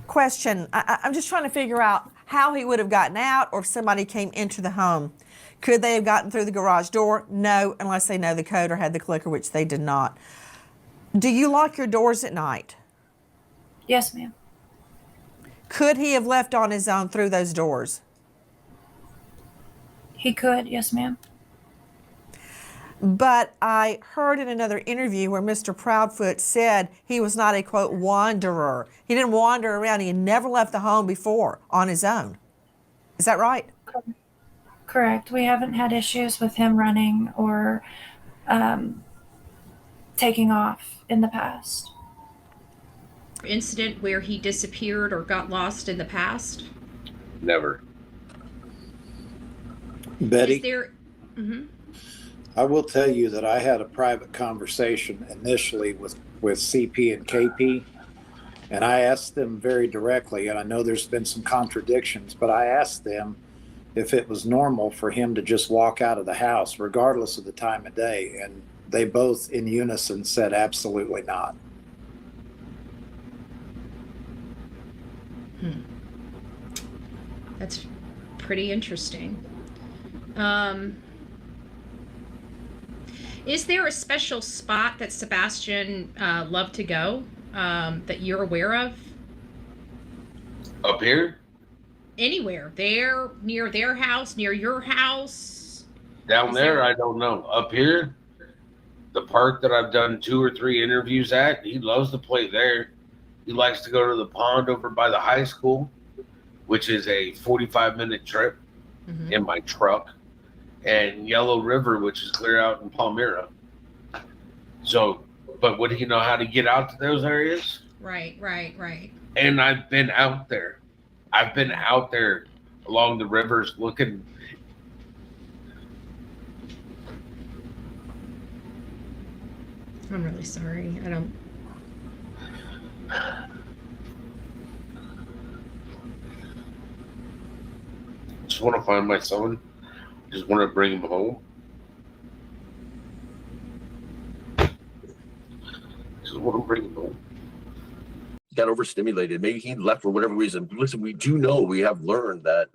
Question. I'm just trying to figure out how he would have gotten out, or if somebody came into the home. Could they have gotten through the garage door? No, unless they know the code or had the clicker, which they did not. Do you lock your doors at night? Yes, ma'am. Could he have left on his own through those doors? He could, yes, ma'am. But I heard in another interview where Mr. Proudfoot said he was not a, quote, wanderer. He didn't wander around. He had never left the home before on his own. Is that right? Correct. We haven't had issues with him running or taking off in the past. Incident where he disappeared or got lost in the past? Never. Betty, Is there... I will tell you that I had a private conversation initially with CP and KP, and I asked them very directly, and I know there's been some contradictions, but I asked them if it was normal for him to just walk out of the house regardless of the time of day, and they both in unison said absolutely not. That's pretty interesting. Is there a special spot that Sebastian loved to go that you're aware of? Up here? Anywhere. There, near their house, near your house? Down there, I don't know. Up here, the park that I've done 2 or 3 interviews at, he loves to play there. He likes to go to the pond over by the high school, which is a 45-minute trip in my truck, and Yellow River, which is clear out in Palmyra. So, but would he know how to get out to those areas? Right. And I've been out there. I've been out there along the rivers looking. I'm really sorry. I don't... Just want to find my son. Just want to bring him home. Just want to bring him home. Got overstimulated. Maybe he left for whatever reason. Listen, we do know, we have learned that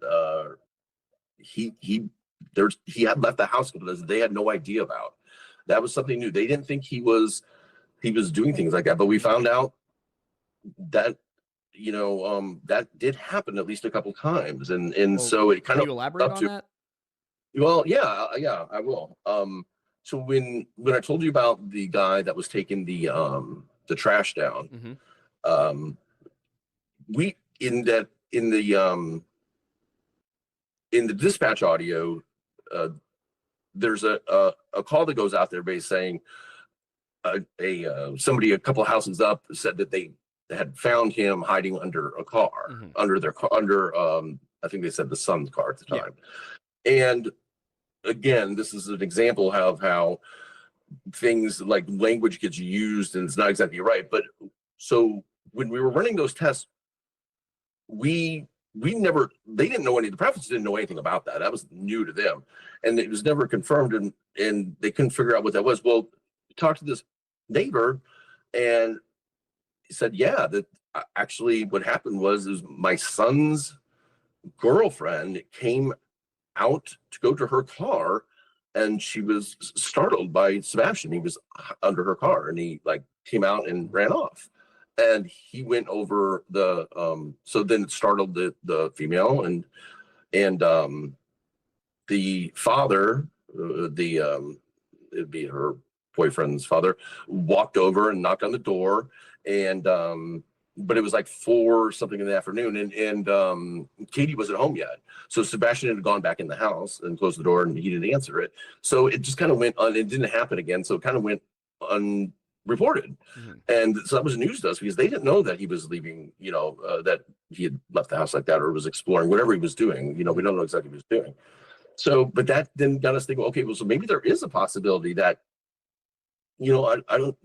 he had left the house because they had no idea about. That was something new. They didn't think he was doing things like that, but we found out that that did happen at least a couple times, and so it kind of. Can you elaborate on that? Well, yeah, I will. So when I told you about the guy that was taking the trash down, we in the dispatch audio, there's a call that goes out there basically saying somebody a couple of houses up said that they had found him hiding under a car, under I think they said the son's car at the time. Yeah. And again, this is an example of how things like language gets used and it's not exactly right. But so when we were running those tests, they didn't know the prophets didn't know anything about that. That was new to them. And it was never confirmed, and they couldn't figure out what that was. Well, we talked to this neighbor, and he said, yeah, that actually what happened was my son's girlfriend came out to go to her car, and she was startled by Sebastian. He was under her car, and he came out and ran off. And he went over so then it startled the female, and the father, it'd be her boyfriend's father, walked over and knocked on the door, and but it was like 4 something in the afternoon, and Katie wasn't home yet. So Sebastian had gone back in the house and closed the door, and he didn't answer it. So it just kind of went on. It didn't happen again. So it kind of went unreported. And so that was news to us because they didn't know that he was leaving, that he had left the house like that or was exploring whatever he was doing. We don't know exactly what he was doing. So, but that then got us thinking, okay, well, so maybe there is a possibility that, I don't,